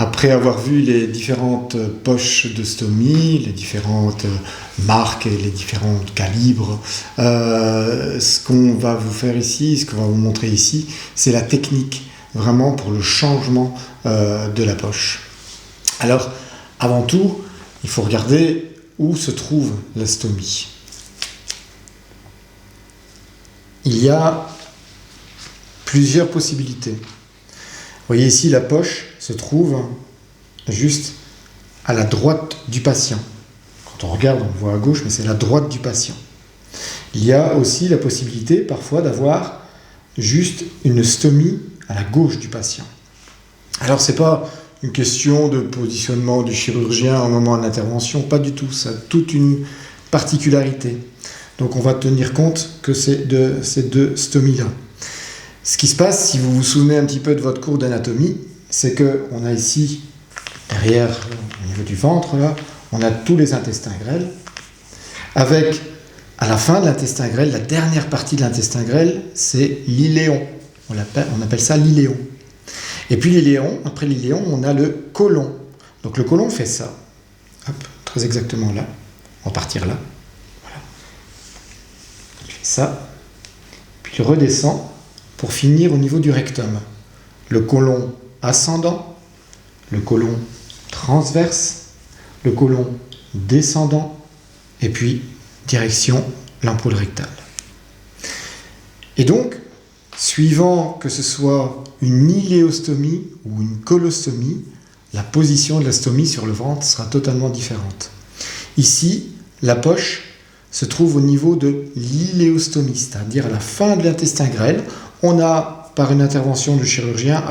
Après avoir vu les différentes poches de stomie, les différentes marques et les différents calibres, ce qu'on va vous faire ici, ce qu'on va vous montrer ici, c'est la technique vraiment pour le changement de la poche. Alors, avant tout, il faut regarder où se trouve la stomie. Il y a plusieurs possibilités. Vous voyez ici, la poche se trouve juste à la droite du patient. Quand on regarde, on voit à gauche, mais c'est la droite du patient. Il y a aussi la possibilité parfois d'avoir juste une stomie à la gauche du patient. Alors, ce n'est pas une question de positionnement du chirurgien au moment de l'intervention, pas du tout, ça a toute une particularité. Donc, on va tenir compte que c'est de ces deux stomies-là. Ce qui se passe, si vous vous souvenez un petit peu de votre cours d'anatomie, c'est qu'on a ici, derrière, au niveau du ventre, là, on a tous les intestins grêles, avec, à la fin de l'intestin grêle, la dernière partie de l'intestin grêle, c'est l'iléon. On appelle ça l'iléon. Et puis l'iléon, après l'iléon, on a le côlon. Donc le côlon fait ça. Hop, très exactement là. On va partir là. Voilà. Il fait ça. Puis il redescend pour finir au niveau du rectum. Le côlon ascendant, le côlon transverse, le côlon descendant, et puis direction l'ampoule rectale. Et donc, suivant que ce soit une iléostomie ou une colostomie, la position de la stomie sur le ventre sera totalement différente. Ici, la poche se trouve au niveau de l'iléostomie, c'est-à-dire à la fin de l'intestin grêle. On a, par une intervention du chirurgien,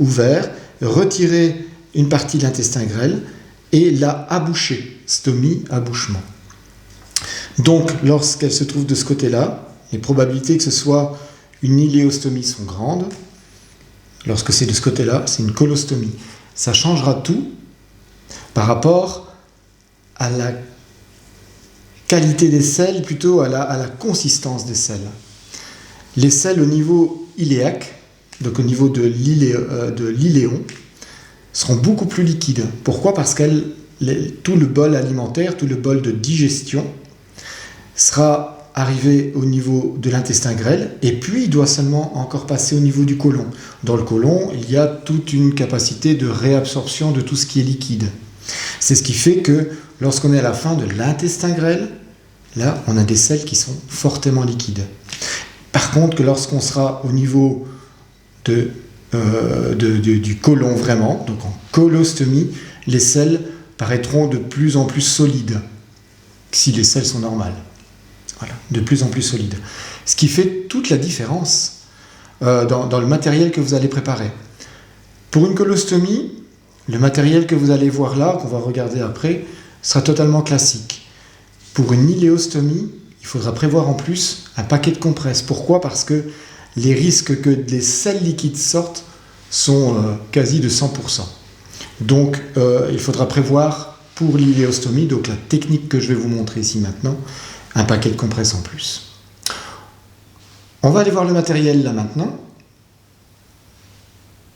ouvert, retiré une partie de l'intestin grêle et l'a abouché, stomie, abouchement. Donc, lorsqu'elle se trouve de ce côté-là, les probabilités que ce soit une iléostomie sont grandes. Lorsque c'est de ce côté-là, c'est une colostomie. Ça changera tout par rapport à la qualité des selles, plutôt à la consistance des selles. Les selles au niveau iléaque, donc au niveau de l'iléon, seront beaucoup plus liquides. Pourquoi ? Parce que tout le bol alimentaire, tout le bol de digestion sera arrivé au niveau de l'intestin grêle, et puis il doit seulement encore passer au niveau du côlon. Dans le côlon, il y a toute une capacité de réabsorption de tout ce qui est liquide. C'est ce qui fait que lorsqu'on est à la fin de l'intestin grêle, là, on a des selles qui sont fortement liquides. Par contre, que lorsqu'on sera au niveau du côlon vraiment, donc en colostomie, les selles paraîtront de plus en plus solides, si les selles sont normales. Voilà, de plus en plus solides. Ce qui fait toute la différence dans le matériel que vous allez préparer. Pour une colostomie, le matériel que vous allez voir là, qu'on va regarder après, sera totalement classique. Pour une iléostomie, il faudra prévoir en plus un paquet de compresses. Pourquoi ? Parce que les risques que les selles liquides sortent sont quasi de 100%. Donc, il faudra prévoir pour l'iléostomie, donc la technique que je vais vous montrer ici maintenant, un paquet de compresses en plus. On va aller voir le matériel là maintenant.